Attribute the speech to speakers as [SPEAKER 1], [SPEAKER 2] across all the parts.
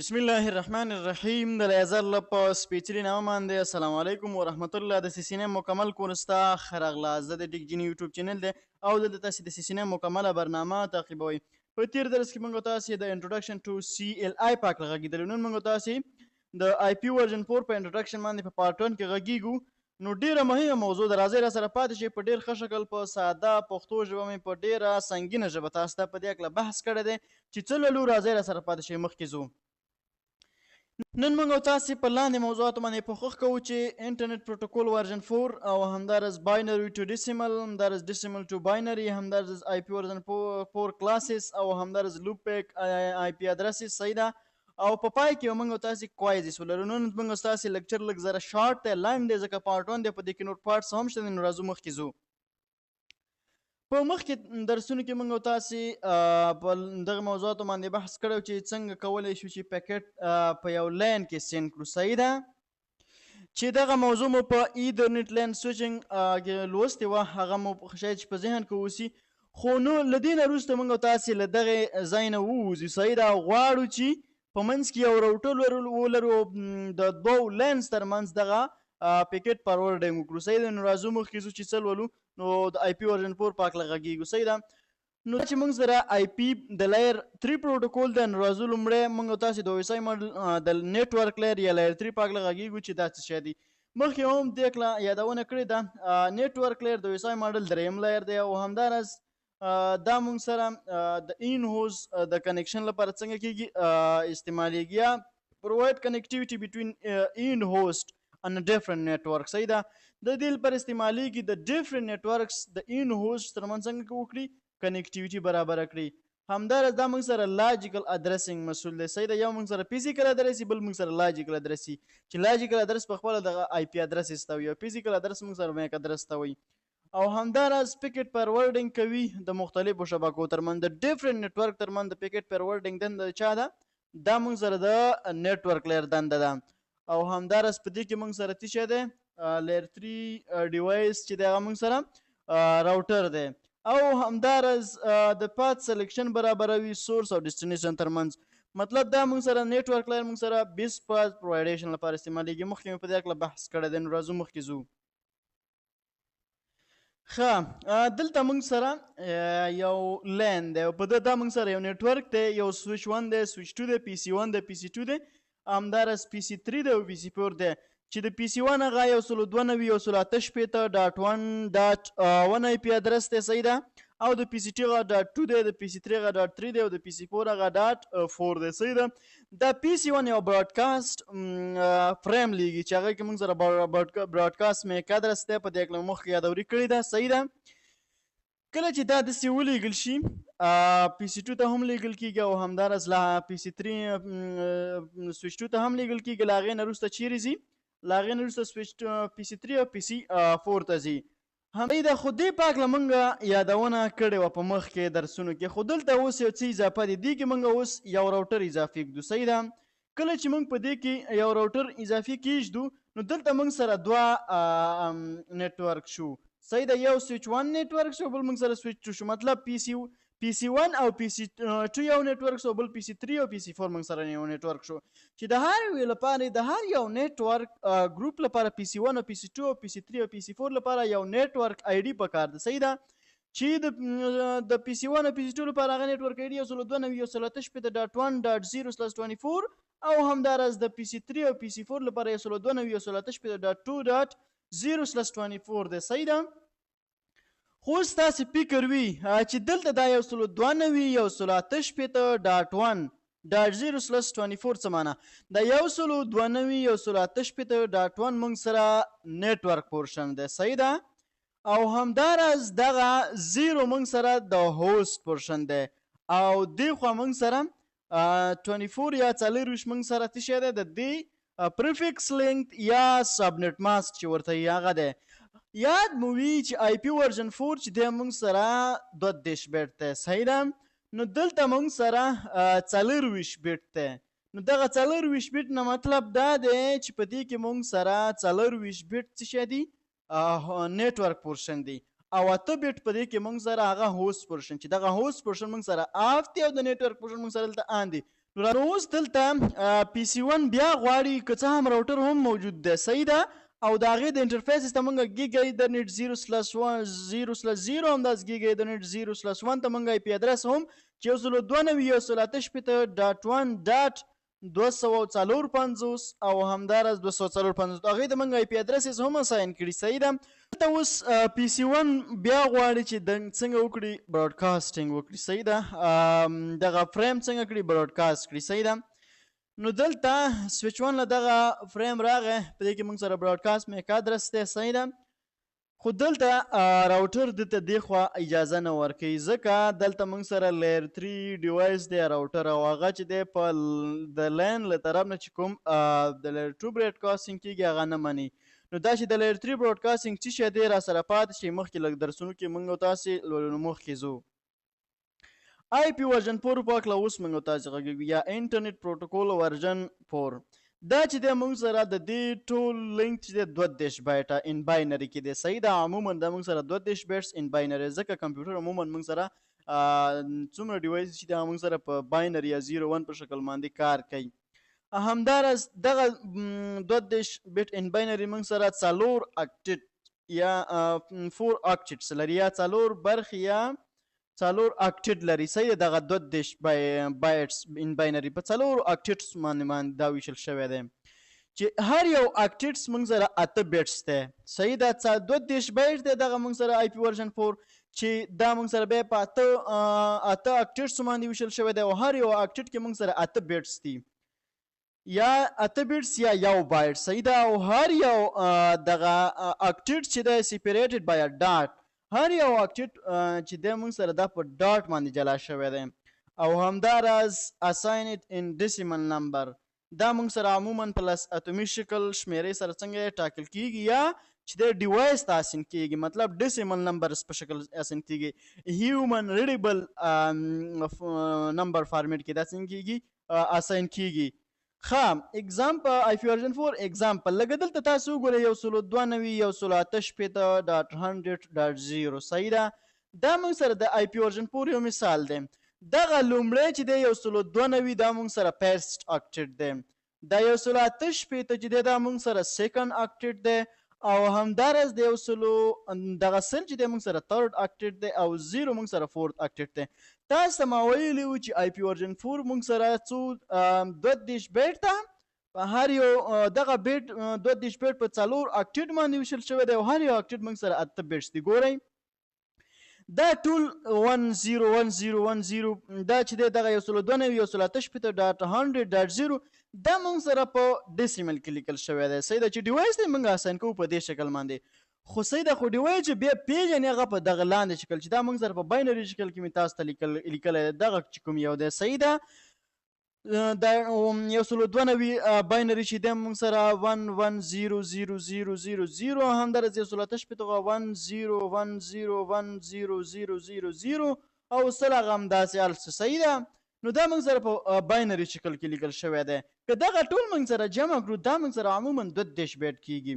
[SPEAKER 1] بسم الله الرحمن الرحیم د لیزر له په سپیچلي نامه باندې السلام علیکم ورحمت الله د CCNA مکمل کورس ته ښه راغلاست. زه د ډیک جیني یوټیوب چینل دی او دلته تاسې د CCNA مکمله برنامه تعقیبوئ. په تیر درس کې موږ تاسې د انټروډکشن ټو CLI په هکله غږېدلو. نن موږ تاسې د IP ورژن 4 په انټروډکشن باندې په پارت 1 کې غږیږو. نو ډیره مهمه موضوع ده، راځئ راسره پاتې شئ. په ډیر ښه شکل په ساده پښتو ژبه مې په ډیره سنګینه ژبه تاسو ته په دې هکله بحث کړی دی چې څه لولو. راځئ راسره پاتې شئ، مخکې ځو. نن موږ تاسې په لاندې موضوعاتو باندې کوښښ کوو چې انټرنیټ پروتوکول ورژن 4 او همدارس باینري ټو ډیسیمل، همدارس ډیسیمل ټو باینري، همدارس IP ورژن 4 کلاسز او همدارس لوپ بیک IP ادرسز صحیح ده. او په پای کې موږ تاسې کوایزز ولرو. نن موږ تاسې لیکچر لږ زره شارټ دی، لنډ دی، ځکه پارت 1 دی، په دې کې نور پارټس هم شته. نو راځو مخکې ځو. په مخکې درسونو کې موږ تاسې په دغه موضوعاتو باندې بحث کړی چې څنګه کولی شو چې پیکټ په یو لاین کې سینډ کړو. صحیح ده چې دغه موضوع مو په ایترنیټ لاین سویچنګ کې لوستې وه، هغه مو شاید چې په ذهن کې اوسي. خو نو له دې نه وروسته موږ تاسې له دغې ځای نه ووځو. صحیح ده، غواړو چې په منځ کې یو راوټر ولرو، د دوو لاینز ترمنځ دغه پیکټ فارورډینګ وکړو. صحیح ده. نو راځو مخکې ځو چې څه لولو. نو د IP ورژن 4 په هکله غږیږو. صحیح ده. نو چې موږ سره IP د لایر 3 پروتوکول ده. نو راځو لومړی موږ تاسې د ویسای ماډل د نیټورک لایر یا لایر 3 په هکله غږیږو چې دا څه شی دی. مخکې هم دې هکله یادونه کړې ده. نیټورک لایر د ویسای ماډل دریم لایر دی او همداراز دا موږ سره د ان هوز د کنیکشن لپاره څنګه کېږي استعمالیږي، یا پرووایډ کنیکټیویټي بټوین ان هوسټ ان ډیفرنٹ نیټورک. صحیح ده. د دې لپاره استعمالیږي د ډیفرنٹ نیټورکس د ان هوسټ ترمنځ څنګه وکړي کنیکټیویټي برابر کړي. همداراز دا موږ سره لاجیکل ادرسینګ مسؤل دی. صحیح ده. یو موږ سره فزیکل ادرس، بل موږ سره لاجیکل ادرس. چې لاجیکل ادرس په خپله د IP ادرس استوي او فزیکل ادرس موږ سره میک ادرس ته وایي. او همداراز پیکټ فارورډینګ کوي د مختلفو شبکو ترمنځ. د ډیفرنٹ نیټورک ترمنځ د پیکټ فارورډینګ دنده چا ده؟ دا موږ سره د نیټورک لیر دنده ده. او همداراز په دې کې موږ سره څه شی دی؟ لیر 3 ډیوایس چې دی هغه موږ سره راوټر دی. او همداراز د پات سلیکشن برابروي سورس او ډیسټینیشن ترمنځ. مطلب دا موږ سره نیټورک لیر موږ سره بیس پاس پرووایډیشن لپاره استعمالیږي. مخکې مې په دې هکله بحث کړی دی. نو راځو مخکې ځو. ښه، دلته موږ سره یو لین دی او په دا موږ سره یو نیټورک دی، یو سویچ 1 دی، سویچ 2 دی، PC1 دی، PC2 دی، همداراز PC3 دی او PC4 دی. چې د PC1 هغه 192.168.1.1 IP ادرس دی. صحیح ده. او د PC2 هغه .2 دی، د PC3 هغه .3 دی او د PC4 هغه .4 دی. صحیح ده. دا PC1 یو براډکاسټ فریم لیږي چې هغه کې موږ سره براډکاسټ میک ادرس دی. په دې هکله مخکې یادوري کړې ده. صحیح ده. کله چې دا داسې ولیږل شي PC2 ته هم لیږل کېږي او همداراز PC3 سویچ 2 ته هم لیږل کېږي. له هغې نه وروسته چیرې ځي؟ له هغې نه وروسته سویچ PC3 او PC4 ته ځي. همدې ده. خو دې په هکله موږ یادونه کړې وه په مخکې درسونو کې. خو دلته اوس یو څه اضافه دي. دې کې موږ اوس یو راوټر اضافي کړو. صحیح ده. کله چې موږ په دې کې یو راوټر اضافي کېږدو نو دلته موږ سره دوه نیټورک شو. صحیح ده. یو سویچ 1 نیټورک شو، بل موږ سره سویچ 2 شو. مطلب PC1 او PC2 یو نیټورک شو، بل PC3 او PC4 موږ سره یو نیټورک شو. چې د هر یو لپاره د هر یو نیټورک ګروپ لپاره PC1 او PC2 او PC3 او PC4 لپاره یو نیټورک ID پکار ده. صحیح ده. چې د PC1 او PC2 لپاره هغه نیټورک ID 192.168.1.0/24 او همداراز د PC3 او PC4 لپاره 192.168.0/24 دی. صحیح ده. خو اوس تاسې فکر وي چې دلته دا 192.1.0/24 څه معنی؟ دا 192.1.0/24 موږ سره نیټورک پورشن دی. صحیح ده. او همداراز دغه 0 موږ سره د هوست پورشن دی او دې خوا موږ سره 24 یا 24 موږ سره څه شی دی؟ د دې پریفکس لینک یا سبنیټ ماسک چې ورته هغه دی. یاد مو وي چې IP ورژن 4 چې دی موږ سره 22 بیټ دی. صحیح ده. نو دلته موږ سره 24 بیټ دی. نو دغه 24 بیټ نه مطلب دا دی چې په دې کې موږ سره 24 بیټ څه شی دی؟ نیټورک پورشن دی. او 8 بیټ په دې کې موږ سره هغه هوست پورشن چې دغه هوست پورشن موږ سره آف دی او د نیټورک پورشن موږ سره دلته آن دی. نو اوس دلته پی سی 1 بیا غواړي که څه هم راوټر هم موجود دی صحیح ده او د هغې د انټرفیس ته موږ ګیګا ایترنیټ 0/0/0 همداسې ګیګا ایترنیټ 0/1 ته موږ آی پی ادرس هم چې 192.168.254 او همداراز 254 هغې ته موږ آی پی ادرسز هم اساین کړي صحیح ده. دلته اوس پی سی 1 بیا غواړي چې څنګه وکړي براډکاسټینګ وکړي صحیح ده دغه فریم څنګه کړي براډکاسټ کړي صحیح ده. نو دلته سویچ 1 له دغه فریم راغی په دې کې موږ سره براډکاسټ میک ادرس دی صحیح ده خو دلته راوټر دته دې خوا اجازه نه ورکوي ځکه دلته موږ سره لیر 3 ډیوایس دی راوټر او هغه چې دی په د لین له طرف نه چې کوم د لیر 2 براډکاسټینګ کېږي هغه نه مني. نو دا چې د لیر 3 براډکاسټینګ څه شی دی را سره پاتې شي مخکې لږ درسونو کې موږ تاسې مخکې ځو. آی پی ورژن 4 په هکله اوس موږ تاسې غږیږو یا انټرنیټ پروټوکول ورژن 4 دا چې دی موږ سره د دې ټول لینک چې دی 32 بایټه ان باینري کې دی صحیح ده عموما دا موږ سره 32 بایټس ان باینري ځکه کمپیوټر عموما موږ سره څومره ډیوایس چې دا موږ سره په باینري یا 0 1 په شکل باندې کار کوي. همداراز دغه 32 بیت ان باینري موږ سره 4 اکټیټ یا 4 اکټیټس لري یا 4 برخې یا 4 اکټیټ لري صحیح دغه 32 بایټس ان باینري په 4 اکټیټس باندې دا ویشل شوی دی چې هر یو اکټیټس موږ سره 8 بیټس دی صحیح دا 32 بایټ دی دغه موږ سره آی پی ورژن 4 چې دا موږ سره بیا په 8 اکټیټس باندې ویشل شوی دی او هر یو اکټیټ کې موږ سره 8 بیټس دي یا 8 بیټس یا یو بایټ صحیح ده او هر یو دغه اکټیټ چې دی سیپریټډ بای ا ډاټ هر یو اکټیټ چې دی موږ سره دا په ډاټ باندې جلا شوی دی او همداراز اساین اټ ان ډیسیمل نمبر دا موږ سره عموما پلس اتمی شکل شمیرې سره څنګه ټاکل کیږي یا چې د ډیوایس ته اساین کیږي مطلب ډیسیمل نمبرز په شکل اساین کیږي هیومن ریډیبل نمبر فارمیټ کې دا څنګه کیږي اساین کیږي. ښه اگزامپل آی پی ورژن 4 اگزامپل لکه دلته تاسو وګورئ 192.168.100.0 صحیح ده دا موږ سره د آی پی ورژن 4 یو مثال دی دغه لومړی چې دی 192 دا موږ سره فرست اکټیټ دی دا 168 چې دی دا موږ سره سیکنډ اکټیټ دی او همداراز د دغه سل چې دی موږ سره تھرد اکټیټ دی او 0 موږ سره فورث اکټیټ دی. تاسو ته ما ویلي وو چې آی پی ورژن 4 موږ سره 32 بیټ ده په هر یو دغه بیټ 32 بیټ په 4 اکټیټ باندې ویشل شوی دی او هر یو اکټیټ موږ سره 8 بیټس دي ګورئ دا ټول 101010 دا چې دی دغه 192.168.100.0 دا موږ سره په ډیسیمل کې لیکل شوی دی صحیح ده چې ډیوایس دی موږ اساین کوو په دې شکل باندې خو صحیح ده خو ډیوایس چې بیا پیژنې هغه په دغه لاندې شکل چې دا موږ سره په باینري شکل کې مې تاسو ته لیکلی دغه چې کوم یو دی صحیح ده دا 192 باینري چې دی موږ سره 11000000 همداراز 11010100000 او سل هغه همداسې هلته صحیح ده نو دا موږ سره په باینري شکل کې لیکل شوی دی که دغه ټول موږ سره جمع کړو دا موږ سره عموما 32 بیټ کیږي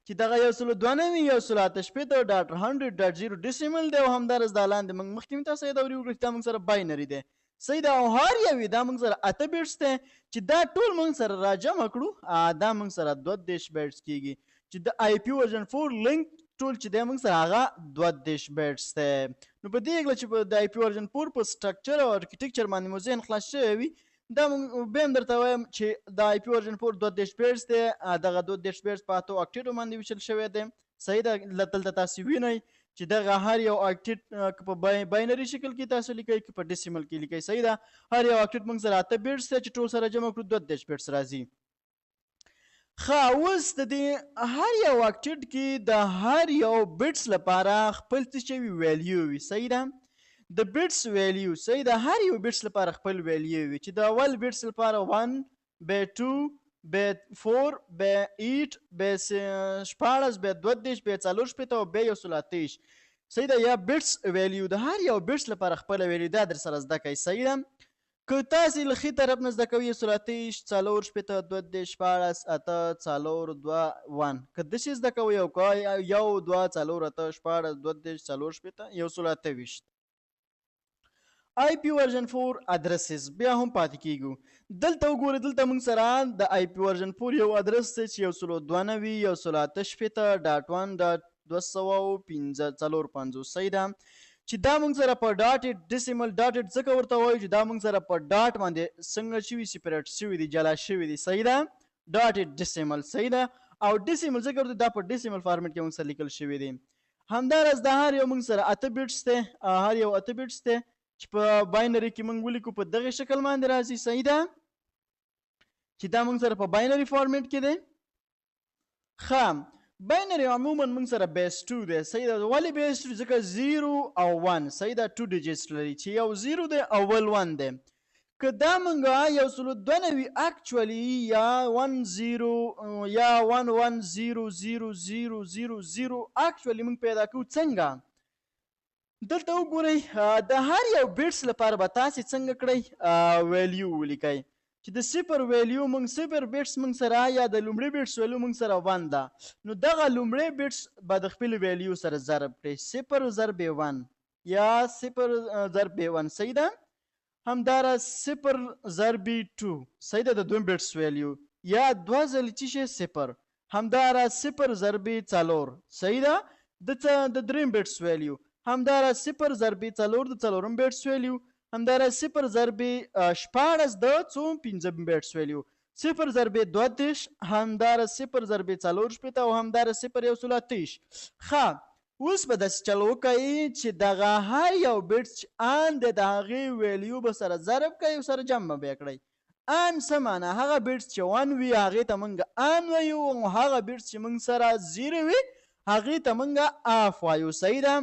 [SPEAKER 1] چې دغه 192.168.100.0 ډیسیمل دی او همداراز دا لاندې موږ مخکې مې تاسو دا وکړو چې دا موږ سره باینري دی صحیح ده او هر یو دا موږ سره 8 بیټس دی چې دا ټول موږ سره را جمع کړو دا موږ سره 32 بیټس کیږي چې د آی پی ورژن 4 لینک ټول چې دی موږ سره هغه 32 بیټس دی. نو په دې اګله چې د آی پی ورژن 4 په سټرکچر او ارکیټیکچر باندې مو ذهن خلاص شوی وي دا به هم درته وایم چې د آی پی ورژن 4 32 بیټس دی دغه 32 بیټس په 8 اکټیټو باندې ویشل شوی دی صحیح ده دلته تاسو وینئ چې دغه هر یو اکټیټ په باینري شکل کې تاسو لیکئ که په ډیسیمل کې لیکئ صحیح ده هر یو اکټیټ موږ سره 8 بیټس دی چې ټول سره جمع کړو 32 بیټس راځي. ښه اوس د دې هر یو اکټیټ کې د هر یو بیټس لپاره خپل څه شوي ویلیو وي صحیح ده د بیټس ویلیو صحیح ده هر یو بیټس لپاره خپل ویلیو وي چې د اول بیټس لپاره 1 به 2 به 4 به 8 به 14 به 32 به 40 او به 128 صحیح ده یا بیټس ویلیو د هر یو بیټس لپاره خپل ویلیو دا در سره زده کوئ صحیح ده که تاسې له ښي طرف نه زده کوئ 128 40 32 14 8 4 2 1 که داسې زده کوئ او که 1 2 4 8 14 32 40 128 IP version 4 addresses بیا هم پاتې کیږو. دلته وګورئ دلته موږ سره د IP version 4 یو ادرس دی چې 192.168.255 صحیح ده چې دا موږ سره په ډاټډ ډیسیمل ډاټډ ځکه ورته وایو چې دا موږ سره په ډاټ باندې څنګه شوي سیپریټ شوي دي جلا شوي دي صحیح ده ډاټډ ډیسیمل صحیح ده او ډیسیمل ځکه ورته دا په ډیسیمل فارمیټ کې موږ سره لیکل شوي دي. همداراز د هر یو موږ سره 8 بیټس دی هر یو 8 بیټس دی چې په باینري کې موږ ولیکو په دغه شکل باندې راځي صحیح ده چې دا موږ سره په باینري فارمیټ کې دی. ښه باینري عموما موږ سره بیس 2 دی صحیح ده ولې بیس 2 ځکه 0 او 1 صحیح ده 2 ډیجټس لري چې یو 0 دی او بل 1 دی که دا موږ یو سلو 92 اکچوالي یا 10 یا 11000000 اکچوالي موږ پیدا کوو څنګه دلته وګورئ د هر یو بیټس لپاره به تاسې څنګه کړئ ویلیو ولیکئ چې د صفر ویلیو موږ صفر بیټس موږ سره یا د لومړي بیټس ویلیو موږ سره 1 ده نو دغه لومړی بیټس به د خپل ویلیو سره ضرب کړئ 0 ضرب 1 یا 0 ضرب 1 صحیح ده همداراز 0 ضرب 2 صحیح ده د دویم بیټس ویلیو یا 2 ځلې چې شي 0 همداراز 0 ضرب 4 صحیح ده د دریم بیټس ویلیو همداراز 0 ضرب 4 د څلورم بیټس ویلیو همداراز 0 ضرب 14 د پنځم بیټس ویلیو 0 ضرب 32 همداراز 0 ضرب 4 شپېته او همداراز 0 یو سل 28 ښه اوس به داسې چل وکئ چې دغه هر یو بیټس چې ان د هغې ویلیو به سره ضرب کوئ او سره جمع به یې کړئ ان څه معنی هغه بیټس چې 1 وي هغې ته موږ ان وایو او هغه بیټس چې موږ سره 0 وي هغې ته موږ اف وایو صحیح ده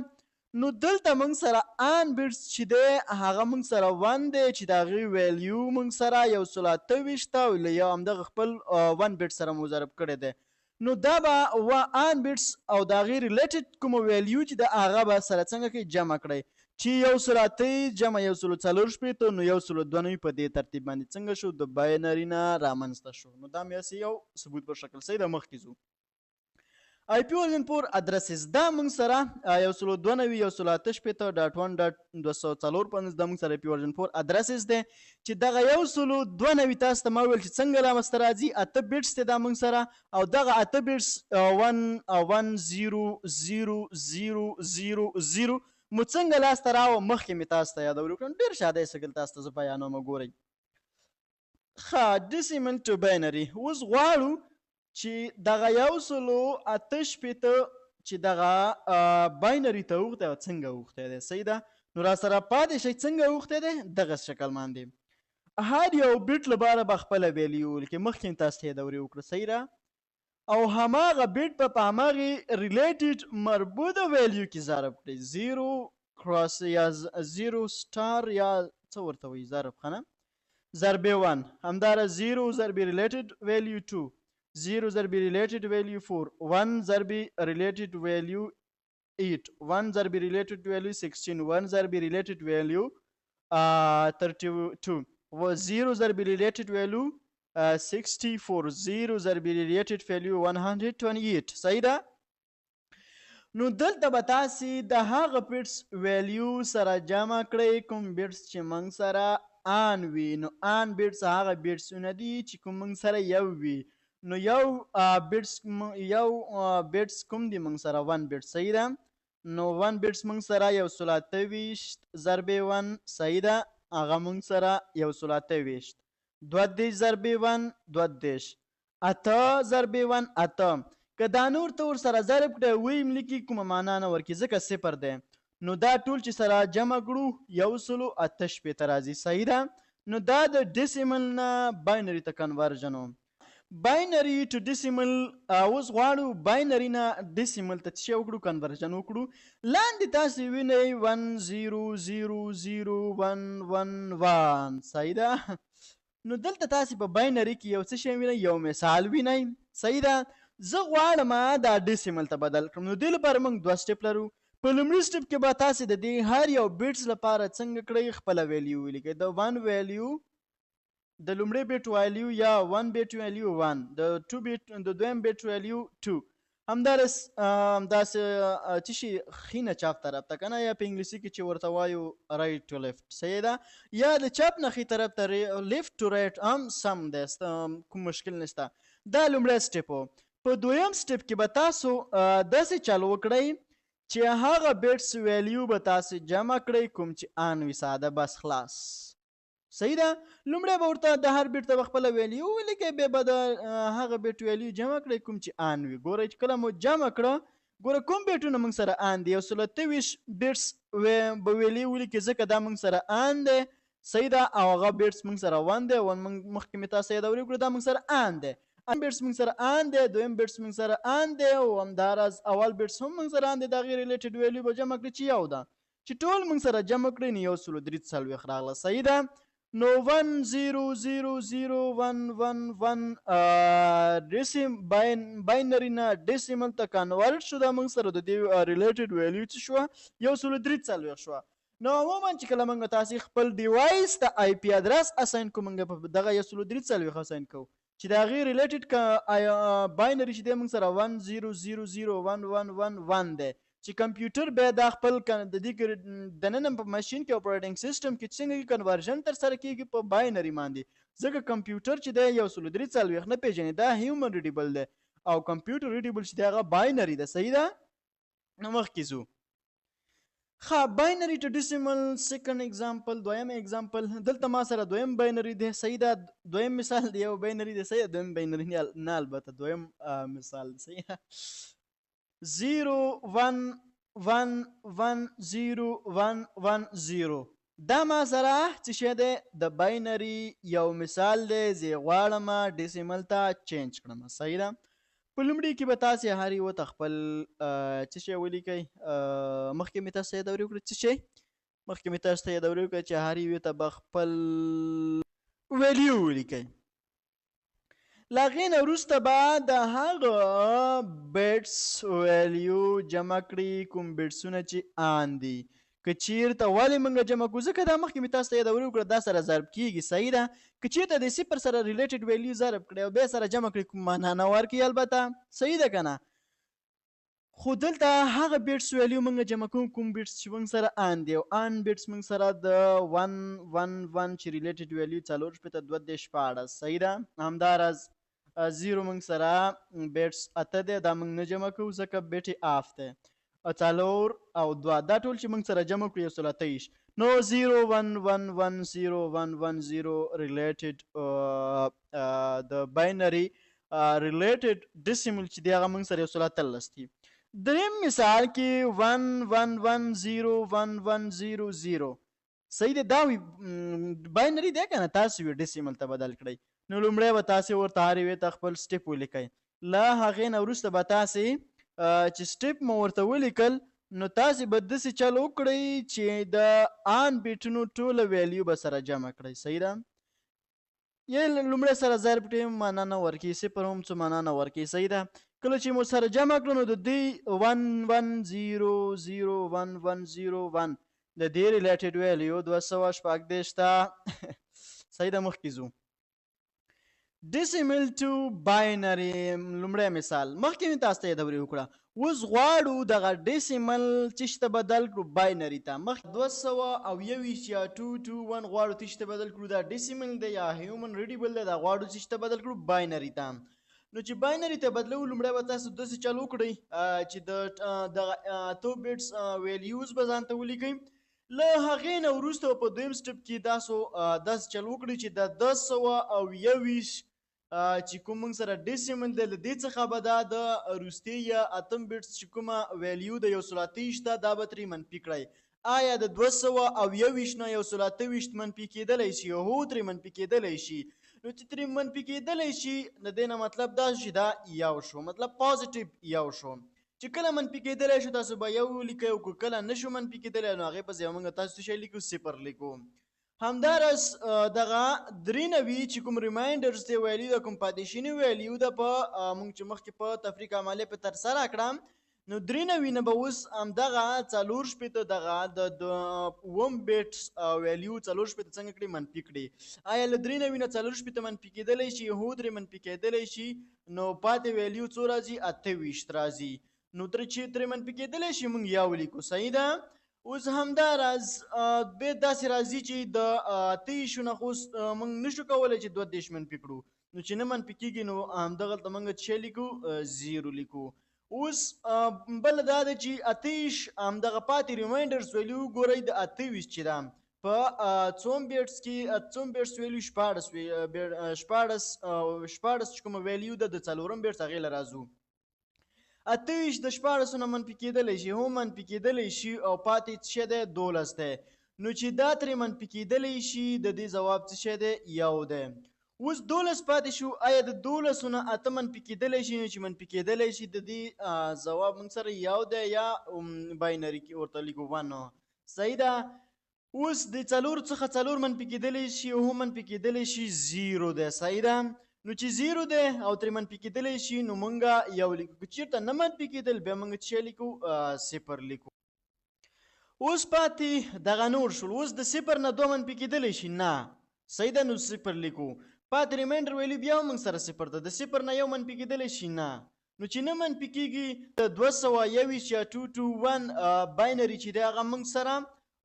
[SPEAKER 1] نو دلته موږ سره ان بیټس چې دی هغه موږ سره 1 دی چې د هغې ویلیو موږ سره 128 او له یو همدغه خپل 1 بیټ سره مو ضرب کړی دی نو دا به ان بیټس او د هغې ریلیټډ کومه ویلیو چې د هغه به سره څنګه کوي جمع کړئ چې 128 جمع 140 نو 192 په دې ترتیب باندې څنګه شو د باینري نه رامنځته شو نو دا مې یو ثبوت په شکل صحیح ده مخکې ځو IP version 4 addresses دا موږ سره 192.168.255 دا موږ سره IP version 4 addresses دی چې دغه 192 تاسو ته ما ویل چې څنګه رامنځته راځي 8 بیټس دی دا موږ سره او دغه 8 بیټس 1000000 مو څنګه لاسته راوړه مخکې مې تاسو ته یادولو کړم ډېر شاده یې شکل تاسو ته زه بیانوم ګورئ ښه decimal to binary اوس غواړو چې دغه 168 چې دغه باینري ته اوښتی او څنګه اوښتی دی صحیح ده نو را سره پاتې شئ څنګه اوښتی دی دغه شکل باندې هر یو بیټ لپاره به خپله ویلیو ولیکئ مخکې تاسو ته یې دورې وکړه صحیح ده او هماغه بیټ په هماغې ریلیټډ مربوطه ویلیو کې ضرب کړئ 0 کراس یا 0 سټار یا څه ورته وایي ضرب ښه نه ضرب 1 همداراز 0 ضرب ریلیټډ ویلیو 2 0 ضرب related value 4 1 ضرب related value 8 1 ضرب related value 16 1 ضرب related value 32 0 ضرب related value 64 0 ضرب related value 128 صحیح ده نو دلته به تاسې د هغه بیټس ویلیو سره جمع کړئ کوم بیټس چې موږ سره ان وي نو ان بیټس هغه بیټسونه دي چې کوم موږ سره یو وي نو یو بیټس کوم دی موږ سره 1 بیټ صحیح ده نو 1 بیټس موږ سره 128 ضرب 1 صحیح ده هغه موږ سره 128 22 ضرب 1 22 8 ضرب 1 8 که دا نور ته ورسره ضرب کړئ ویم لیکي کومه معنا نه ورکړي ځکه صفر دی نو دا ټول چې سره جمع کړو 128 راځي صحیح ده نو دا د ډیسیمل نه باینري ته کنورژن و باینري ټو ډیسیمل اوس غواړو باینري نه ډیسیمل ته څه وکړو کنورژن وکړو لاندې تاسې وینئ 100111 صحیح ده نو دلته تاسې په باینري کې یو څه شی وینئ یو مثال وینئ صحیح ده زه غواړم دا ډیسیمل ته بدل کړم نو دې لپاره موږ 2 سټپ لرو په لومړي سټپ کې به تاسې د دې هر یو بیټس لپاره څنګه کړئ خپله ویلیو ولیکئ د 1 ویلیو د لومړي بیټ ویلیو یا 1 بیټ ویلیو 1 د دویم بیټ ویلیو 2 همداسې څه شي ښي نه چپ طرف ته که نه یا په انګلیسي کې چې ورته وایو رایټ ټو لیفټ صحیح ده یا د چپ نه ښي طرف ته لیفټ ټو رایټ هم سم دی کوم مشکل نشته دا لومړی سټپ و په دویم سټپ کې به تاسو داسې چل وکړئ چې هغه بیټس ویلیو به تاسو جمع کړئ کوم چې آن وي ساده بس خلاص صحیح ده لومړی به ورته د هر بیټ ته به خپله ویلیو ولیکئ بیا به د هغه بیټ ویلیو جمع کړئ کوم چې آن وي ګورئ چې کله مو جمع کړه ګوره کوم بیټونه موږ سره آن دي 128 بیټس به ویلیو ولیکئ ځکه دا موږ سره آن دی صحیح ده او هغه بیټس موږ سره 1 دی مخکې مې تاسو یادولي کړو دا موږ سره آن دی بیټس موږ سره آن دی دویم بیټس موږ سره آن دی او همداراز اول بیټس هم موږ سره آن دی د هغې ریلیټډ ویلیو به جمع کړي چې یو ده چې ټول موږ سره جمع کړي نو 143 راغله صحیح ده نو 10001111 باینري نه ډیسیمل ته کنورټ شو دا موږ سره د دې ریلیټډ ویلیو څه شوه 143 شوه نو عموما چې کله موږ تاسې خپل ډیوایس ته آی پی ادرس اساین کوو موږ په دغه 143 اساین کوو چې د هغې ریلیټډ باینري چې دی موږ سره 10001111 دی چې کمپیوټر بیا دا خپل د دې دننه په ماشین کې اپریټنګ سیسټم کې څنګه کنورژن ترسره کیږي په باینري باندې ځکه کمپیوټر چې دی 143 نه پیژني دا هیومن ریډیبل دی او کمپیوټر ریډیبل چې دی هغه باینري ده صحیح ده نو مخکې ځو ښه باینري ټو ډیسیمل سیکنډ اگزامپل دویم اگزامپل دلته ما سره دویم باینري دی صحیح ده دویم مثال دی یو باینري دی صحیح ده دویم باینري نه البته دویم مثال دی صحیح ده 0110110 دا ما سره څه شی دی د باینري یو مثال دی زه غواړم ډیسیمل ته چینج کړم صحیح ده په لومړي کې به تاسې هر یوه ته خپل څه شی ولیکئ مخکې مې تاسو ته یادورې وکړو څه شی مخکې مې تاسو ته یادورې وکړه چې هر یوې ته به خپل ویلیو ولیکئ له هغې نه وروسته به د هغه بیټس ویلیو جمع کړي کوم بیټسونه چې آن دي که چیرته ولې موږ جمع کړو ځکه دا مخکې مې تاسو ته یادورې وکړه دا سره ضرب کیږي صحیح ده که چیرته د صفر سره ریلیټډ ویلیو ضرب کړی او بیا سره جمع کړي کوم معنا نه ورکوي البته صحیح ده که نه خو دلته هغه بیټس ویلیو موږ جمع کوم کوم بیټس چې موږ سره آن دی او آن بیټس موږ سره د 111 چې ریلیټډ ویلیو 4 صحیح ده همداراز 0 موږ سره بیټس 8 دی دا موږ نه جمع کوو ځکه بیټ یې آف دی 4 او 2 دا ټول چې موږ سره جمع کړو 123 نو 0111010 ریلیټډ د باینري ریلیټډ ډیسیمل چې دی هغه موږ سره 113 دی دریم مثال کې 110110 صحیح دی دا وي باینري دی که نه تاسو یې ډیسیمل ته بدل کړئ نو لومړی به تاسې ورته هر یوې ته خپل سټپ ولیکئ له هغې نه وروسته به تاسې چې سټپ مو ورته ولیکل نو تاسې به داسې چل وکړئ چې د آن بیټونو ټوله ویلیو به سره جمع کړئ صحیح ده یا لومړی سره ضرب کړئ معنا نه ورکوي صفر هم څه معنا نه ورکوي صحیح ده کله چې مو سره جمع کړو نو د دې 110110 د دې ریلیټډ ویلیو 226 ته صحیح ده مخکې ځو ډیسیمل ټو باینري لومړی مثال مخکې مې تاسو ته یادورې وکړه اوس غواړو دغه ډیسیمل څه شي ته بدل کړو باینري ته مخکې 221 یا 221 غواړو څه شي ته بدل کړو دا ډیسیمل دی یا هیومن ریډیبل دی دا غواړو څه شي ته بدل کړو باینري ته نو چې باینري ته بدلو لومړی به تاسو داسې چل وکړئ چې دغه 2 بیټس ویلیوز به ځان ته ولیکئ له هغې نه وروسته په دویم سټپ کې داسې چل وکړئ چې د 221 چې کوم موږ سره ډیسیمل دی له دې څخه به دا د وروستي یا اتم بیټس چې کومه ویلیو د 123 ده دا به ترې منفي کړئ آیا د 221 نه 123 منفي کېدلی شي هو ترې منفي کېدلی شي نو چې ترې منفي کېدلی شي د دې نه مطلب دا چې دا یو شو مطلب پازیټیو یو شو چې کله منفي کېدلی شو تاسو به یو لیکئ او که کله نه شو منفي کېدلی نو هغې پسې موږ تاسو څه شی لیکو صفر لیکو همداراز دغه 93 چې کوم ریمایندرز دی ویلیو د کوم پاتې شوي ویلیو ده په موږ چې مخکې په تفریق عملیه په ترسره کړه نو 93 نه به اوس همدغه 4 دغه د 1 بیټس ویلیو 4 څنګه کړي منفي کړي آیا له 93 نه 4 منفي کېدلی شي هو درې منفي کېدلی شي نو پاتې ویلیو څو راځي 28 راځي نو چې ترې منفي کېدلی شي موږ یا ولیکو صحیح ده اوس همداراز به داسې راځي چې د 28 نه خو موږ نشو کولی چې 32 منفي کړو نو چې نه منفي کېږي نو همدغلته موږ څه لیکو 0 لیکو اوس بل دا ده چې 28 همدغه پاتې ریمایندرز ویلیو ګورئ د 28 چې ده په څوم بیټس کې څوم بیټس ویلیو 14 چې کومه ویلیو ده د 4 بیټس هغې له راځو 28 د 14 نه منفي کېدلی شي هم منفي کېدلی شي او پاتې څه شی دی 12 دی نو چې دا ترې منفي کېدلی شي د دې ځواب څه شی دی یو دی اوس 12 پاتې شو آیا د 12 نه 8 منفي کېدلی شي نو چې منفي کېدلی شي د دې ځواب موږ سره یو دی یا باینري کې ورته لیکو 1 صحیح ده اوس د 4 څخه 4 منفي کېدلی شي او هم منفي کېدلی شي 0 دی صحیح ده نو چې 0 دی او ترې منفي کېدلی شي نو موږ یو لیکو که چېرته نه منفي کېدل بیا موږ څه لیکو 0 لیکو اوس پاتې دغه نور شول اوس د 0 نه 2 منفي کېدلی شي نه صحیح ده نو 0 لیکو پاتې ریمایندر ویلیو بیا موږ سره 0 ده د 0 نه 1 منفي کېدلی شي نه نو چې نه منفي کېږي د 221 یا 221 باینري چې دی هغه موږ سره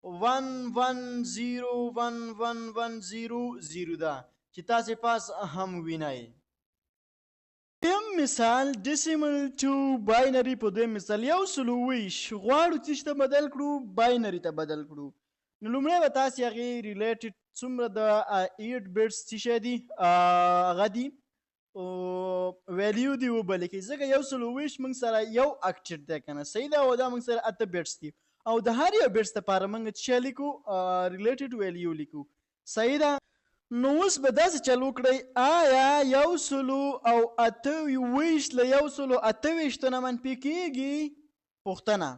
[SPEAKER 1] 11011110 ده چې تاسې پاس هم وینئ دویم مثال ډیسیمل ټو باینري په دویم مثال 120 غواړو څه ته بدل کړو باینري ته بدل کړو نو لومړی به تاسې هغې ریلیټډ څومره د 8 بیټس څه شی دي هغه دي ویلیو دي وبلې کړئ ځکه 120 موږ سره یو اکټیټ دی که نه صحیح ده او دا موږ سره 8 بیټس دي او د هر یو بیټس دپاره موږ څه شی لیکو ریلیټډ ویلیو لیکو صحیح ده نو اوس به داسې چل وکړئ آیا 128 له 128 نه منفي کېږي پوښتنه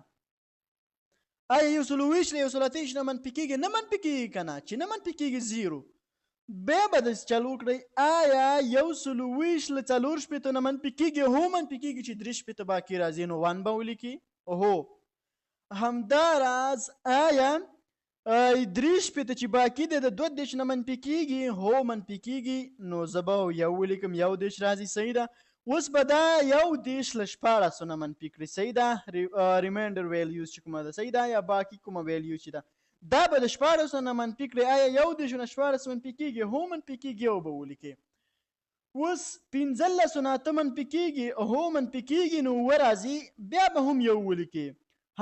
[SPEAKER 1] آیا 120 له 128 نه منفي کېږي نه منفي کېږي که نه چې نه منفي کېږي 0 بیا به داسې چل وکړئ آیا 120 له 4 نه منفي کېږي هو منفي کېږي چې 3 باقي راځي نو 1 به ولیکي هو همداراز آیا 3 چې باقي دی د 2 نه منفي کېږي هو منفي کېږي نو زه به یو ولیکم 1 راځي صحیح ده اوس به دا 1 له 14 نه منفي کړي صحیح ده ریمایندر ویلیوز چې کومه ده صحیح ده یا باقي کومه ویلیو چې ده دا به د 14 نه منفي کړي آیا 1 نه 14 منفي کېږي هو منفي کېږي یو به ولیکي اوس 15 نه 8 منفي کېږي هو منفي کېږي نو 9 راځي بیا به هم یو ولیکي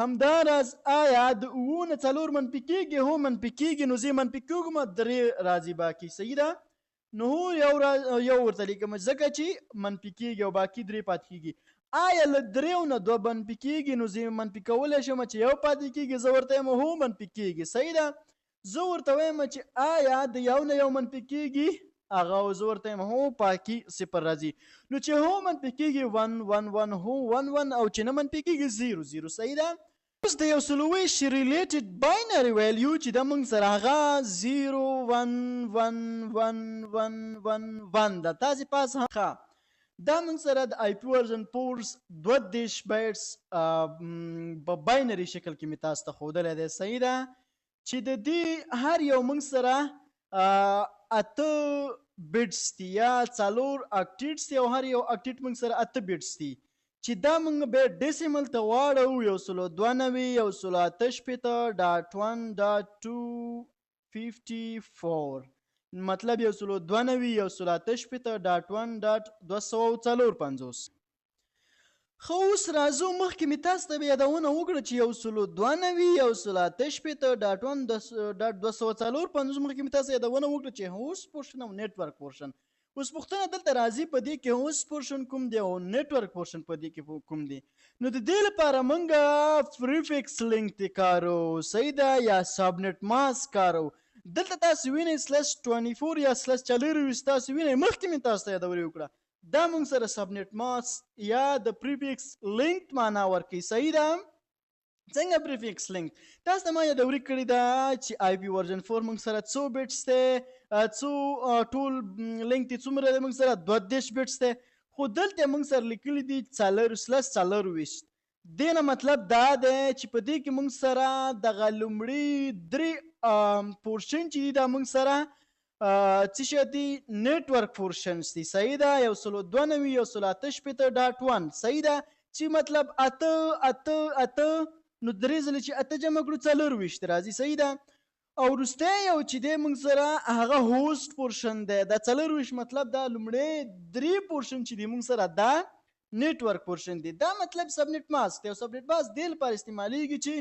[SPEAKER 1] همداراز آیا د 9 نه 4 منفي کېږي هو منفي کېږي نو زه منفي کېږم 3 راځي باقي صحیح ده نو یو ورته لیکم ځکه چې منفي کېږي او باقي 3 پاتې کېږي آیا له 3 نه 2 منفي کېږي نو زه منفي کولی شم چې یو پاتې کېږي زه ورته یم هو منفي کېږي صحیح ده زه ورته وایم چې آیا د 1 نه 1 منفي کېږي هغه زه ورته یم هو باقي 0 راځي نو چې هو منفي کېږي 1 1 1 هو 1 1 او چې نه منفي کېږي 0 0 صحیح ده اوس د 120 ریلیټډ باینري ویلیو چې د موږ سره هغه 0 1 1 1 1 1 1 ده تاسې پاس هم دا موږ سره د IPv4 32 بیټس په باینري شکل کې مې تاسو ته ښودلی دی صحیح ده چې د دې هر یو موږ سره 8 بیټس دي یا 4 اکټیټس دي او هر یو اکټیټ موږ سره 8 بیټس دي چې دا موږ بیا ډیسیمل ته واړو 192.1.254 مطلب 192.1.254 خو اوس راځو مخکې مې تاسو ته یادونه وکړه چې 192.1.254 مخکې مې تاسو یادونه وکړه چې هوست پورشن او نیټورک پورشن اوس پوښتنه دلته راځي په دې کې هوست پورشن کوم دی او نیټورک پورشن په دې کې کوم دی نو د دې لپاره موږ پریفکس لینک دی کارو صحیح ده یا سبنیټ ماسک کارو دلته تاسو وینئ /24 یا /24 تاسو وینئ مخکې مې تاسو ته یادونه وکړه دا موږ سره سبنیټ ماسک یا د پریفکس لینک معنا ورکوي صحیح ده څنګه پریفکس لینک تاسو ته ما یادونه کړې ده چې IPv4 موږ سره څو بیټس دی څو ټول لینک دی څومره دی موږ سره 32 بیټس دی خو دلته موږ سره لیکلي دي 4/24 دې نه مطلب دا دی چې په دې کې موږ سره دغه لومړي درې پورشن چې دي دا موږ سره څه شی دي نیټورک پورشنز دي. صحیح ده. 192 1.8.1 صحیح ده چې مطلب اته نو درې ځله چې اته جمع کړو 24 راځي. صحیح ده. او وروستی یو چې دی موږ سره هغه هوسټ پورشن دی. دا 24 مطلب دا لومړی درې پورشن چې دی موږ سره دا نیټورک پورشن دی. دا مطلب سبنیټ ماسک دی. او سبنیټ ماسک دې لپاره استعمالیږي چې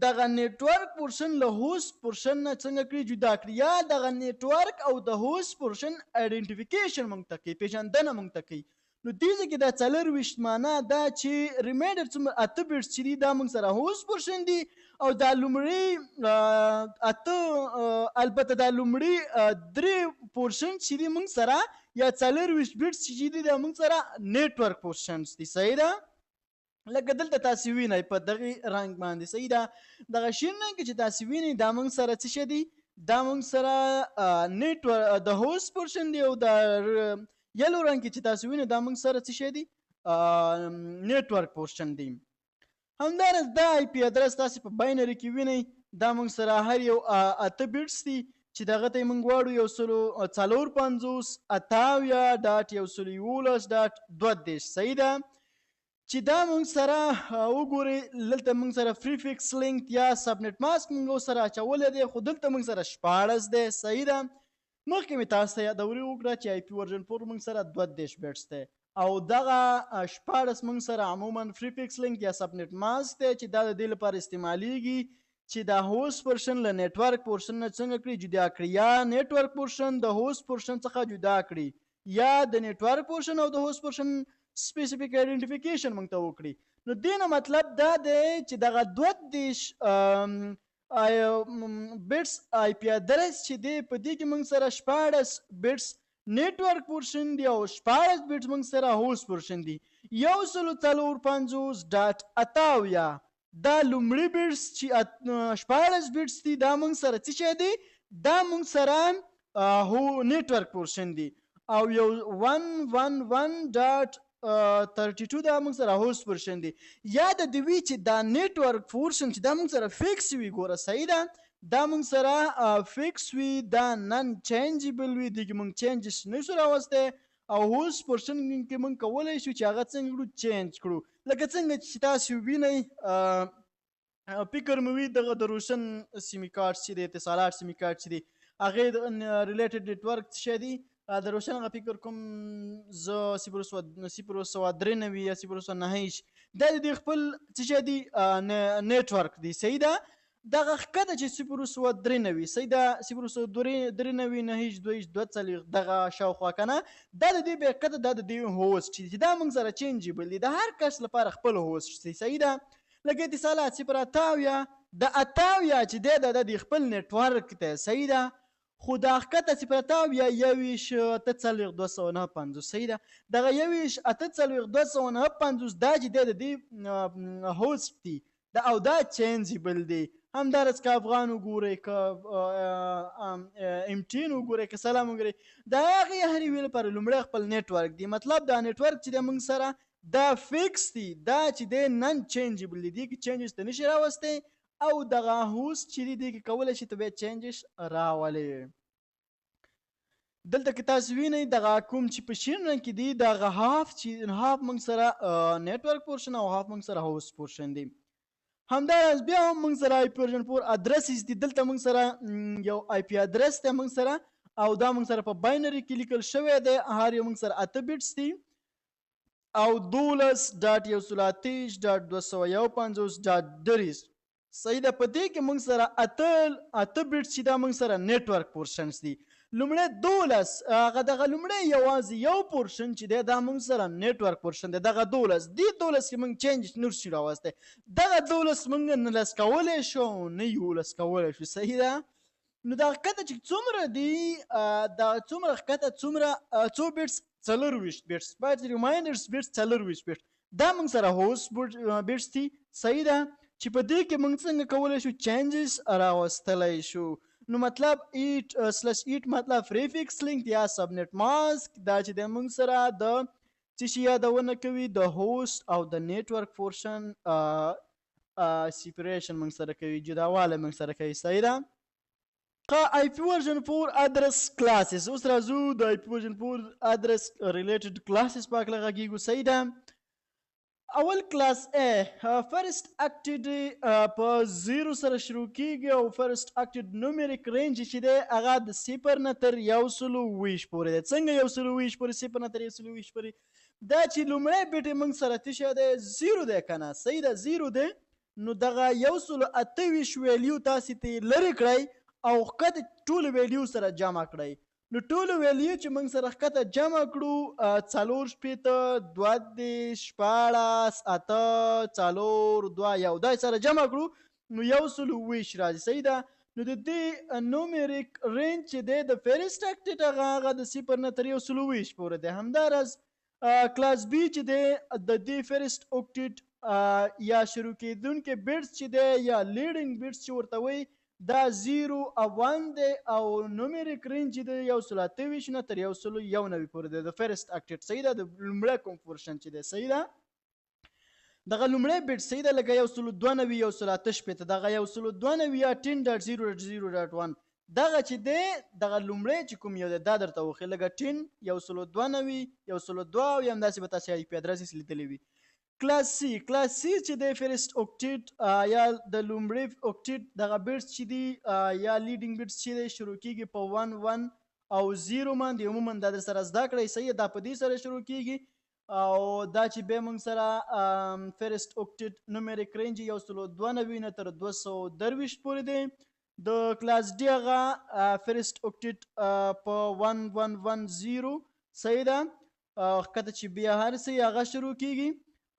[SPEAKER 1] دغه نیټورک پورشن له هوسټ پورشن نه څنګه کړي جدا کړي، یا دغه نیټورک او د هوسټ پورشن آیډنټیفیکیشن موږ ته کوي، پیژندنه موږ ته کوي. نو دې ځای کې دا 24 معنا دا چې ریمایډر څومره 8 بیټس چې دي دا موږ سره هوسټ پورشن دي، او دا لومړی البته دا لومړي 3 پورشن چې دي موږ سره یا 24 بیټس چې دي دا موږ سره نیټورک پورشنز دي. صحیح ده. لکه دلته تاسو وینئ په دغه رنګ باندې. صحیح ده. دغه شین رنګ کې چې تاسو وینئ دا موږ سره څه شی دي، دا موږ سره نیټورک د هوسټ پورشن دی، او د یلو رنګ کې چې تاسو وینئ دا موږ سره څه شی دي، نیټورک پورشن دی. همدارس دا آی پی ادرس تاسو په باینري کې وینئ دا موږ سره هر یو 8 بیټس دي چې دغه ته موږ غواړو 154.58.111.32. صحیح ده. چې دا موږ سره وګورئ دلته موږ سره پریفکس لینک یا سبنیټ ماسک موږ سره اچولی دی، خو دلته موږ سره 14 دی. صحیح ده. مخکې مې تاسو ته یادوري وکړه چې آی پی ورژن 4 موږ سره 32 بیټس دی، او دغه 14 موږ سره عموما پریفکس لینک یا سبنیټ ماسک دی چې دا د دې لپاره استعمالیږي چې دا هوسټ پورشن له نیټورک پورشن نه څنګه کړي جدا کړي، یا نیټورک پورشن د هوسټ پورشن څخه جدا کړي، یا د نیټورک پورشن او د هوسټ پورشن سپیسیفیک آیډنټیفیکیشن موږ ته وکړي. نو دې نه مطلب دا دی چې دغه 32 بیټس آی پی ادرس چې دی په دې کې موږ سره 14 بیټس نیټورک پورشن دی او 14 بیټس موږ سره هوسټ پورشن دی. 154.58 دا لومړي بیټس چې 14 بیټس دي دا موږ سره څه شی دی، دا موږ سره نیټورک پورشن دی، او یو 111.32 دا موږ سره هوسټ پورشن دی. یا د دوی چې دا نیټورک پورشن چې دا موږ سره فکس وي، ګوره صحیح ده، دا موږ سره فکس وي، دا نن چینجبل وي، دغه موږ چینجز نشو راوستی، او هوسټ پورشن کې موږ کولی شو چې هغه څنګه کړو، چینج کړو. لکه څنګه چې تاسو وینئ فکر مې وي دغه د روشن سیمي کارت چې دی، اتصالات سیمي کارت چې دی، هغې ریلیټډ نیټورک څه شی دی، د روشن هغه فکر کوم زه 0.93 یا 0.9 دا د خپل څه شی دی نیټورک دی. صحیح ده. دغه ښکته چې 0.93 صحیح ده 0.93 دغه شاوخوا که نه، دا د دې بیا ښکته دا د دې هوسټ چې دا موږ سره چینجبل دی، د هر کس لپاره خپل هوسټ دی. صحیح ده. لکه اتصالات 0.58 د 58 چې دی دا د خپل نیټورک دی. صحیح ده. خو دا ښکته 0.28.250. صحیح ده. دغه 28.250 دا چې دی د دې هوسټ دی او دا چینجبل دی. همدارس که افغان وګورئ، که M10 وګورئ، که سلام وګورئ، د هغې هر یوې لپاره لومړی خپل نیټورک دی. مطلب دا نیټورک چې دی موږ سره دا فکس دی، دا چې دی نن چینجبل دی، دې کې چینجز ته نشي راوستی، او دغه هوسټ چې دی دې کې کولی شي ته بیا چینجز راولې. دلته کې تاسو وینئ دغه کوم چې په شین رنګ کې دی دغه هاف موږ سره نیټورک پورشن او هاف موږ سره هوسټ پورشن دی. همداراز بیا هم موږ سره آی پی ورژن 4 ادرسز دي. دلته موږ سره یو آی پی ادرس دی موږ سره، او دا موږ سره په باینري کې لیکل شوی دی، هر یو موږ سره 8 بیټس دي، او 12.0.251.30. صحیح ده. په دې کې موږ سره 8 بیټس چې دا موږ سره نیټورک پورشنز دي. لومړی 12 هغه دغه لومړی یوازې یو پورشن چې دی دا موږ سره نیټورک پورشن دی، دغه 12 دې 12 کې موږ چینج نشو راوستی، دغه 12 موږ نه لس کولی شو نه 11 کولی شو. صحیح ده. نو دا ښکته چې څومره دي، دا څومره ښکته څومره څو بیټس 24 بیټس باید ریمایندرز بیټس 24 بیټس دا موږ سره هوسټ بیټس دي. صحیح ده. چې په دې کې موږ څنګه کولی شو چینجز راوستلی شو. نو مطلب 8/8 مطلب پریفکس لینک یا سبنیټ ماسک دا چې د موږ سره د څه شي یادونه کوي د هوست او د نیټورک پورشن سیپریشن موږ سره کوي جداوالی موږ سره کوي صحیح ده IPv4 address classes اوس راځو د IPv4 address related classes په هکله غږیږو صحیح ده اول کلاس A فرست اکټډ په 0 سره شروع کیږي او فرست اکټډ نومریک رینج چې دی هغه د 0 نه تر 120 پورې دی څنګه 120 پورې 0 نه تر 120 پورې دا چې لومړی بیټ موږ سره تشه دی 0 دی که نه صحیح ده 0 دی نو دغه 128 ویلیو تاسې ته لرې کړئ او ښکته ټولو ویلیو سره جمع کړئ نو ټولو ویلیو چې موږ سره ښکته جمع کړو 4 شپېته 22 14 8 4 2 1 دا سره جمع کړو نو 120 راځي صحیح ده نو د دې نومریک رینج چې دی د فرست اکټډ هغه د 0 نه تر 120 پورې دی همداراز کلاس بی چې دی د دې فرست اکټډ یا شروع کېدونکي بیټس چې دی یا لیډینګ بیټس چې ورته وایي دا 0 او 1 دی او نومریک رینج دی 128 نه تر 191 پورې دی د فرست اکټډ صحیح ده د لومړی کوم پورشن چې دی صحیح ده دغه لومړی بیټ صحیح ده لکه 192 128 دغه 192 یا 10.0.0.1 دغه چې دی دغه لومړی چې کوم یو دی دا درته وښي لکه 10 192 102 او همداسې به تاسې آی پي ادرس لیدلی وي کلاس سی چې دی فرست اوکټیټ یا د لومړي اوکټیټ دغه بیټس چې دي یا لیډینګ بیټس چې دی شروع کیږي په 1 1 او 0 باندې عموما دا در سره زده کړئ صحیح دا په دې سره شروع کیږي او دا چې بیا موږ سره فرست اوکټیټ نومریک رینج 192 نه تر 223 پورې دی د کلاس ډي هغه فرست اوکټیټ په 1110 صحیح ده ښکته چې بیا هر څه هغه شروع کیږي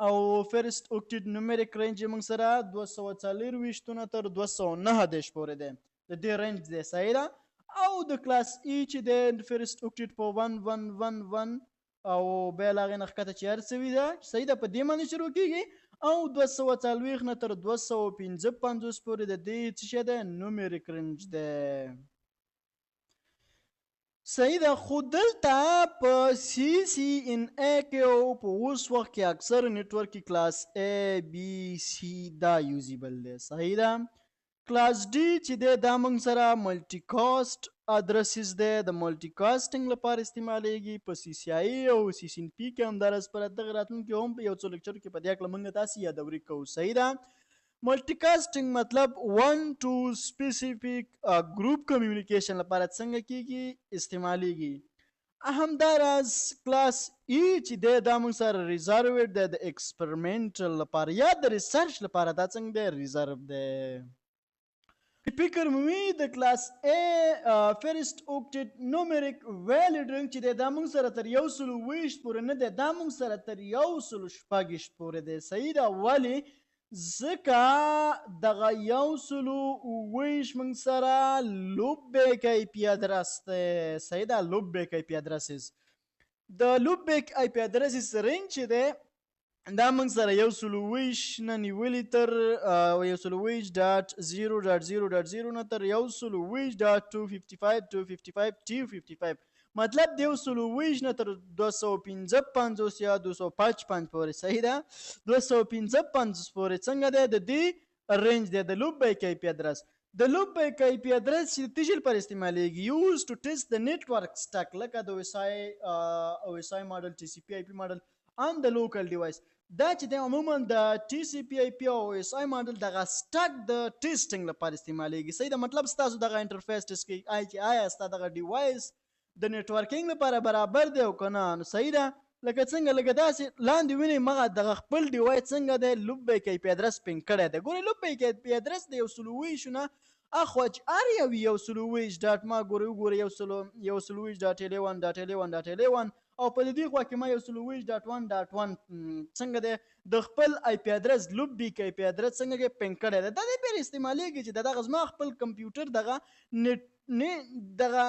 [SPEAKER 1] او فرست اوکټیټ نومریک رینج موږ سره 240 نه تر 209 پورې دی د دې رینج دی صحیح ده او د کلاس ای چې دی فرست اوکټیټ په 1111 او بیا له هغې نه ښکته چې هر څه وي ده صحیح ده په دې باندې شروع کیږي او 240 نه تر 255 پورې د دې څه شی دی نومریک رینج دی صحیح ده خو دلته په CCNA کې او په اوس وخت کې اکثر نیټورک کې کلاس A B C دا یوزیبل دی صحیح ده کلاس ډي چې دی دا موږ سره ملټي کاسټ ادرسز دی د ملټي کاسټنګ لپاره استعمالیږي په CCIE او CCNP کې همداراز پر دغه راتلونکي هم په یو څو لیکچر کې په دې هکله موږ تاسې یادوري کوو صحیح ده ملټي کاسټنګ مطلب 1 to specific group communication لپاره څنګه کیږي استعمالیږي همداراز کلاس ای چې دی دا موږ سره ریزروډ دی د ایکسپریمنټل لپاره یا د ریسرچ لپاره دا څنګه دی ریزرو دی فکر مو وي د کلاس A فرست اوکټیټ نومریک ویلیډ رینج چې دی دا موږ سره تر 120 پورې نه دی دا موږ سره تر 126 پورې دی صحیح ده ولې ځکه دغه 120 موږ سره لوپبیک آی پي ادرس دی صحیح ده لوپبیک آی پي ادرسز د لوپبیک آی پي ادرسز رینج چې دی دا موږ سره 120 نه نیولې تر 120.0.0.0 نه تر 120.255.255 مطلب د 120 نه تر 255 یا 255 پورې صحیح ده 255 پورې څنګه دی د دې رینج دی د لوپبیک آی پي ادرس د لوپبیک آی پي ادرس چې د تیجل پر استعمالیږي یوز ټو ټیسټ د نیټورک سټک لکه د OSI ماډل TCP IP ماډل on the local device دا چې د عموما د TCP IP او OSI ماډل دغه سټک د ټیسټینګ لپاره استعمالیږي صحیح ده مطلب ستاسو دغه انټرفیس ټیسټ کوي آیا ستاسو دغه ډیوایس د نیټورکینګ لپاره برابر دی او که نه نو صحیح ده لکه څنګه لکه داسې لاندې وینئ مغه دغه خپل ډیوایس څنګه دی لوپبیک آی پي ادرس پین کړی دی ګورئ لوپبیک آی پي ادرس د 120 نه اخوا چې هر یو 120 ډاټ ما وګورئ 120.11.11.11 او په دې خوا کې ما 120.1.1 څنګه دی د خپل آی پي ادرس لوپبیک آی پي ادرس څنګه کې پین کړی دی دا د پیر استعمالیږي چې دغه زما خپل کمپیوټر دغه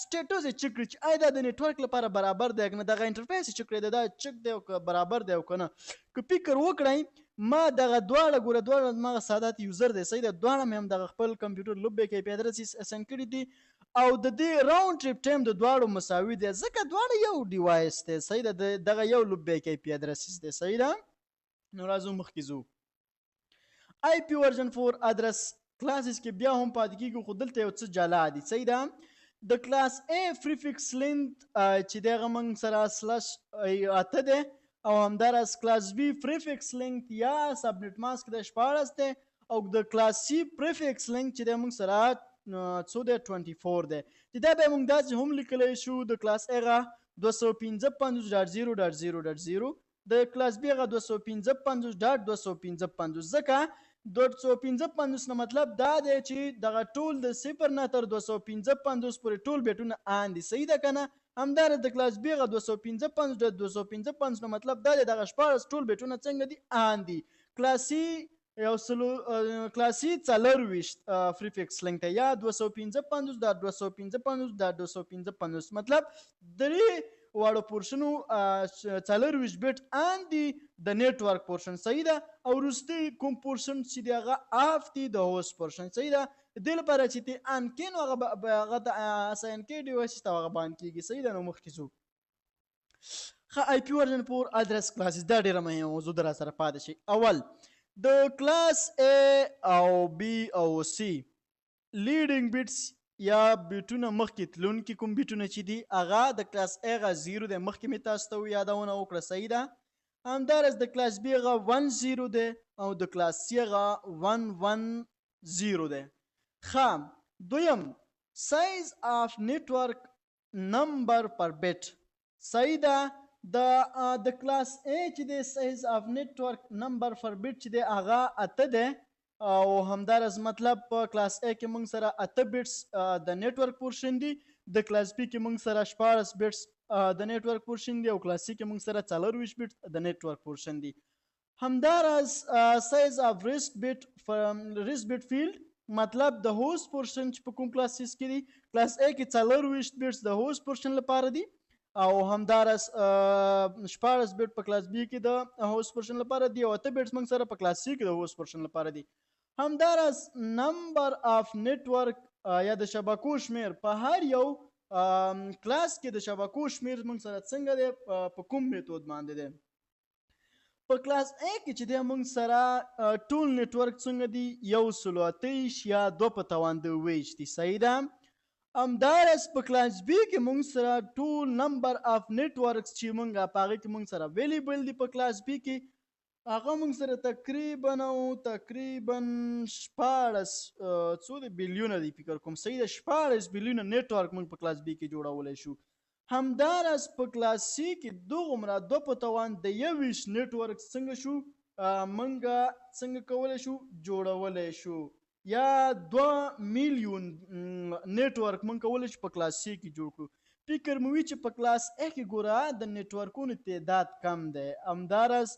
[SPEAKER 1] سټیټس یې چک کړي چې آیا دا د نیټورک لپاره برابر دی که نه، دغه انټرفیس یې چک کړی دی دا چک دی او که برابر دی او که نه. که فکر وکړئ ما دغه دواړه ګوره دواړه زما سادات یوزر دی صحیح ده، دواړه مې هم دغه خپل کمپیوټر لوبیک آی پی ادرس اساین کړي دي او د دې راوند ټریپ ټایم د دواړو مساوي دی ځکه دواړه یو ډیوایس دی صحیح ده، دغه یو لوبیک آی پی ادرس دی صحیح ده. نو راځو مخکې ځو. IPv4 address کلاسز کې بیا هم پاتې کېږو خو دلته یو څه جلا دي صحیح ده. د کلاس A پریفکس لینت چې دغه موږ سره سلش 8 دی او همداراز کلاس B پریفکس لینک یا سبنیټ ماسک د 14 دی او د کلاس C پریفکس لینک چې د موږ سره څو دی 24 دی چې دا به موږ داسې هم لیکلی شو د کلاس A غا 255.0.0.0 د کلاس B غا 255.255 ځکه 255 نه مطلب دا دی چې دغه ټول د 0 نه تر 255 پورې ټول بیټونه آن دي صحیح ده که نه. همداراز د کلاس B غا 255.255 نه مطلب دا دی دغه 14 ټول بیټونه څنګه دي آن دي. کلاس C یو سلو کلاس C 24 پریفکس لینک ته یا 255.255.255 مطلب درې واړو پورشنو 24 بیټ آن دي د نیټورک پورشن صحیح ده او وروستی کوم پورشن چې دی هغه آف دي د هوست پورشن صحیح ده. دې لپاره چې تی آن کړې نو هغه د اساین کې ډیوایس ته هغه باندې کېږي صحیح ده. نو مخکې ځو. ښه IPv4 اډرس کلاسز دا ډېره مهمه موضوع ده راسره پاتې شي. اول د کلاس A او B او C لیډینګ بیټس یا بیټونه مخکې تلونکي کوم بیټونه چې دي هغه د کلاس A غا 0 دی مخکې مې تاسو ته یادونه وکړه صحیح ده. همداراز د کلاس B غا 10 دی او د کلاس C غا 110 دی. ښه دویم سایز اف نیټورک نمبر پر بیټ صحیح ده. د کلاس A چې دی سایز اف نیټورک نمبر پر بیټ چې دی هغه 8 دی او همداراز مطلب په کلاس A کې موږ سره 8 بیټس د نیټورک پورشن دي، د کلاس B کې موږ سره 14 بیټس د نیټورک پورشن دي او کلاس C کې موږ سره 24 بیټس د نیټورک پورشن دي. همداراز سایز اف ریست بیټ فیلډ مطلب د هوست پورشن چې په کوم کلاسز کې دي کلاس A کې 24 بیټس د هوست پورشن لپاره دي او همداراز 14 بیټ په کلاس B کې د هوست پورشن لپاره دي او 8 بیټس موږ سره په کلاس C کې د هوست پورشن لپاره دي. همداراز نمبر اف نیټورک یا د شبکو شمیر په هر یو کلاس کې د شبکو شمیر موږ سره څنګه دی په کوم میتود باندې دی. په کلاس A کې چې دی موږ سره ټول نیټورک څنګه دي 128 یا 2 دي صحیح ده. همداراز په کلاس B کې موږ سره ټول نمبر اف نیټورکس چې موږ په هغه کې موږ سره اویلیبل دي په کلاس B کې هغه موږ سره تقریبا 14 بلیونه دی فکر کوم صحیح ده 14 بلیونه نیټورک موږ په کلاس B کې جوړولی شو. همداراز په کلاس C کې دوغومره 2 د 21 نیټورک څنګه شو موږ څنګه کولی شو جوړولی شو یا 2 میلیون نیټورک موږ کولی شو په کلاس C کې جوړ کړو. فکر مو وي چې په کلاس A کې ګوره د نیټورکونو تعداد کم دی. همداراز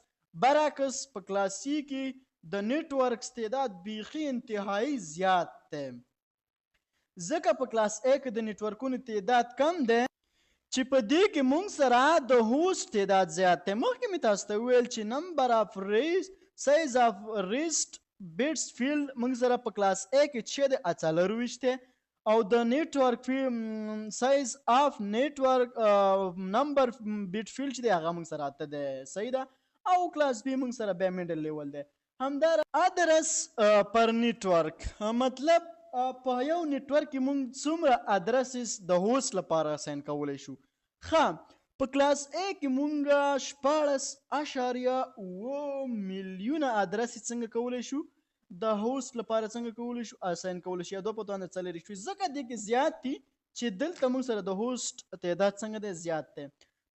[SPEAKER 1] برعکس په کلاس C کې د نیټورک تعداد بیخي انتهایی زیات دی ځکه په کلاس A کې د نیټورکونو تعداد کم دی چې په دې کې موږ سره د هوست تعداد زیات دی. مخکې مې تاسو ته ویل چې نمبر اف سایز اف ریست بیټس فیلډ موږ سره په کلاس A کې چې د 24 دی او د نیټورک سایز اف نیټورک نمبر بیټ فیلډ چې دی هغه موږ سره 8 دی صحیح ده او کلاس B موږ سره بیا میډل لیول دی. همداراز ادرس پر نیټورک مطلب په یو نیټورک کې موږ څومره ادرسز د هوست لپاره اساین کولی شو. ښه په کلاس A کې موږ 14.7 میلیونه ادرسز څنګه کولی شو د هوست لپاره څنګه کولی شو اساین کولی شو یا 2.4 ځکه دې کې زیات دي چې دلته موږ سره د هوست تعداد څنګه دی زیات دی.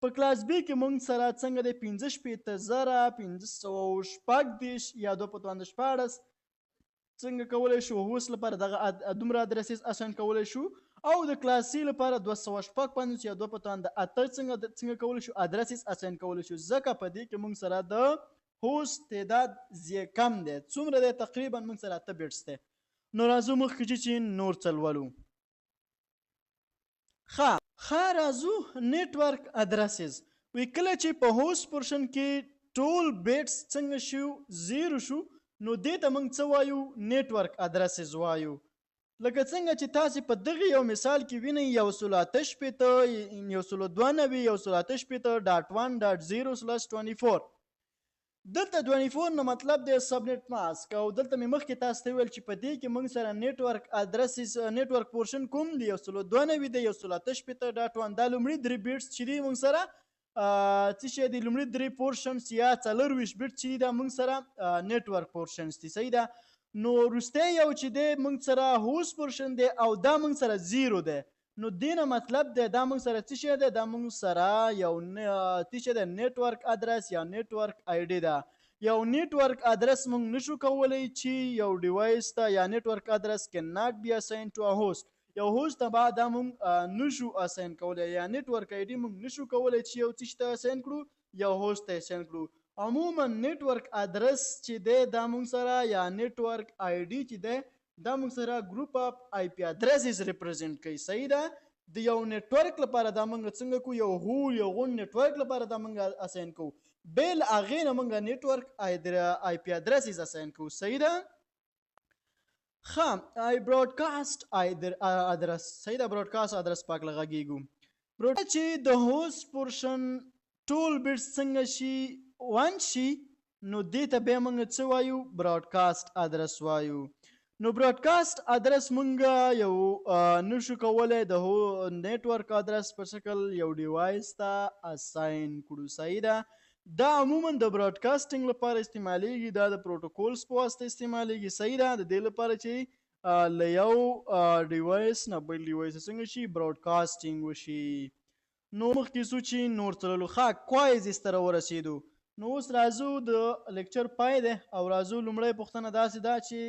[SPEAKER 1] په کلاس B کې موږ سره څنګه دی 15,514 یا 2.14 څنګه کولی شو هوست لپاره دغه دومره ادرسز اساین کولی شو او د کلاس C لپاره 255 یا 2.8 څنګه کولی شو ادرسز اساین کولی شو ځکه په دې کې موږ سره د هوست تعداد کم دی. څومره دی تقریبا موږ سره 8 بیټس دی. نو راځو مخکې چې نور څه لولو. ښه راځو نیټورک ادرسز وی کله چې په هوست پورشن کې ټول بیټس څنګه شو زیرو شو نو دې ته موږ څه وایو نیټورک ادرسز وایو لکه څنګه چې تاسې په دغه یو مثال کې وینئ 192.168.0/24 دلته 24 نه مطلب دی سبنیټ ماسک او دلته مې مخکې تاسو ته ویل چې په دې کې موږ سره نیټورک پورشن کوم دی 192 دی 168.1 دا لومړي درې بیټس چې دي موږ سره څه شی دي لومړي درې پورشنز یا 24 بیټ چې دا موږ سره نیټورک پورشنز دي صحیح ده نو وروستی یو چې دی موږ سره هوست پورشن دی او دا موږ سره زیرو دی نو دینه مطلب دی دا موږ سره څه شی دی دا موږ سره یو څه شی دی نیټورک ادرس یا نیټورک آی ډي ده یو نیټورک ادرس موږ نشو کولی چې یو ډیوایس ته یا نیټورک ادرس کین ناٹ بی اساین ټو ا هوست یو هوست ته بعد موږ نشو اساین کولی یا نیټورک آی ډي موږ نشو کولی چې یو څه ته اساین کړو یو هوست ته اساین کړو عموما نیټورک ادرس چې دی دا موږ سره یا نیټورک آی ډي چې دی دا موږ سره ګروپ اف آی پی ادرسز ریپرزینټ کوي صحیح ده د یو نیټورک لپاره دا موږ څنګه کو یو هول یو غون نیټورک لپاره دا موږ اساین کو بیل هغې نه موږ نیټورک آی پی ادرسز اساین کو صحیح ده ښه آی براډکاسټ ادرس صحیح ده براډکاسټ ادرس پاک لغږیږو چې د هوست پورشن ټول بیټس څنګه شي 1 شي نو دې ته بیا موږ څه وایو براډکاسټ ادرس وایو نو براډکاسټ ادرس موږ یو نشو کولی د نیټورک ادرس په شکل یو ډیوایس ته اساین کړو صحیح ده دا عموما د براډکاسټینګ لپاره استعمالیږي دا د پروتوکولز په واسطه استعمالیږي صحیح ده د دې لپاره چې له یو ډیوایس نه بل ډیوایس څنګه شي براډکاسټینګ وشي نو مخکې څو چې نور تللو ښه کوایزز ته راورسېدو نو اوس راځو د لیکچر پای دی او راځو لومړی پوښتنه داسې ده چې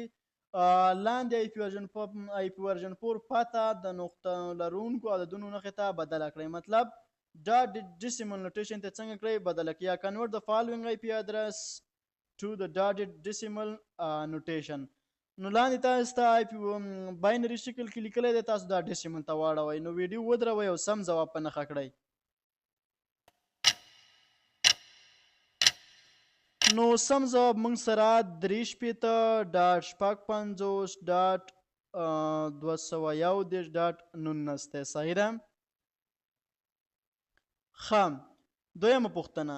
[SPEAKER 1] لاندې آی پی ورژن 4 پته د نقطه لرونکو عددونو نښې ته بدله کړئ مطلب ډاټ ډیسیمل نوټیشن ته څنګه کړئ بدله کړئ یا کنورټ د فالوینګ آی پی ادرس ټو د ډاټ ډیسیمل نوټیشن نو لاندې تاسو ته آی پی باینري شکل کې لیکلی دی تاسو دا ډیسیمل ته واړوئ نو ویډیو ودروئ او سم ځواب په نښه کړئ نو سم ځواب موږ سره 3.55.251.19 دی صحیح ده ښه دویمه پوښتنه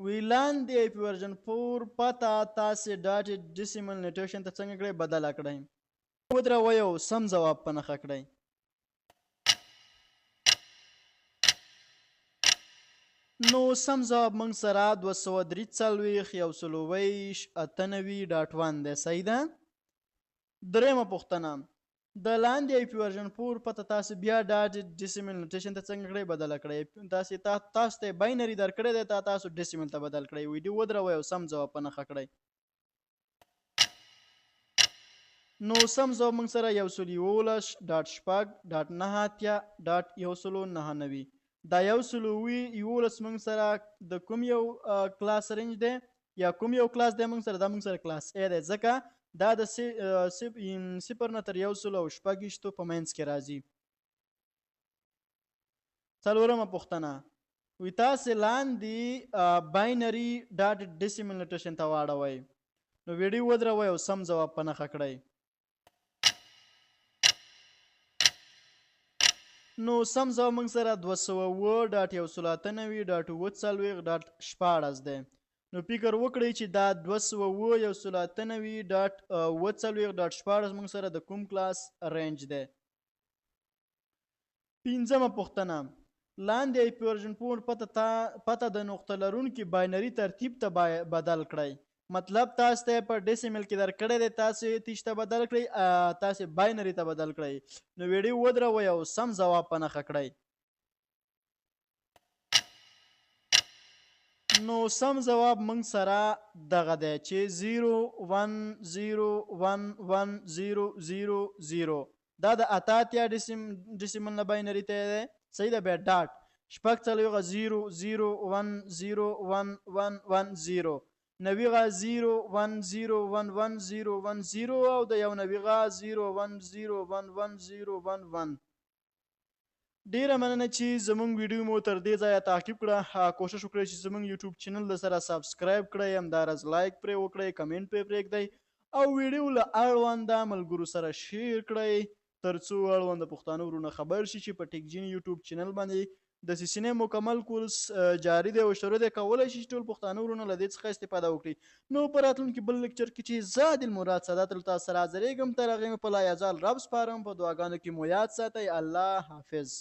[SPEAKER 1] وی لاندې آی پی ورژن 4 پته تاسې ډاټ ډیسیمل نوټیشن ته څنګه کړئ بدله کړئ ودروئ او سم ځواب په نښه کړئ نو سم ځواب موږ سره 243.128.1 دی صحیح ده درېیمه پوښتنه د لاندې آی پی ورژن 4 پته تاسو بیا ډاټ ډیسیمل نوټیشن ته څنګه کړئ بدله کړئ تاسو ته باینري درکړی دی تاسو ډیسیمل ته بدل کړئ ویډیو ودروئ او سم ځواب په نښه کړئ نو سم ځواب موږ سره 111.9.9 دا 111 موږ سره د کوم یو کلاس رینج دی یا کوم یو کلاس دی موږ سره دا موږ سره کلاس ا دی ځکه دا د 0 نه تر 126 په منځ کې راځي څلورمه پوښتنه وی تاسې لاندې باینري ډاټ ډیسیمل نوټیشن ته واړوئ نو ویډیو ودروئ او سم ځواب په نښه کړئ نو سم ځواب موږ سره 209.193.14 دی نو فکر وکړئ چې دا 209.193.14 موږ سره د کوم کلاس رینج دی پنځمه پوښتنه لاندې آی پی ورژن 4 پته د نقطه لرونکي باینري ترتیب ته بدل کړئ مطلب تاسو ته په ډیسیمل کې درکړی دی تاسو تیش ته بدل کړئ تاسو باینري ته بدل کړئ نو ویډیو ودروئ او سم ځواب په نښه کړئ نو سم ځواب موږ سره دغه دی چې 0.1011000 دا د اتاتیا ډیسیمل نه باینري ته دی صحیح ده بیا ډاټ شپږ څلوېښت 0.1011110 نویغه 0.1011010 او د یو نویغه 0.1011011 ډیره مننه چې زمونږ ویډیو مو تر دې ځایه تعقیب کړه. کوشش وکړئ چې زمونږ یوټیوب چینل د سره سبسکرایب کړئ، همداراز لایک پرې وکړئ، کمنټ پرې پرېږدئ او ویډیو له اړونده ملګرو سره شیر کړئ ترڅو اړونده پښتانه ورونه خبر شي چې په ټیک جین یوټیوب چینل باندې د CCNA مکمل کورس جاری دی او شروع دی. کولی شي چې ټول پښتانه ورونه له دې څخه استفاده وکړي. نو په راتلونکي بل لیکچر کې چې زه عادل سادات له تاسو سره حاضرېږم، تر هغې مې په لا یزال رب سپارم. په دعاګانو کې مو یاد ساتئ. الله حافظ.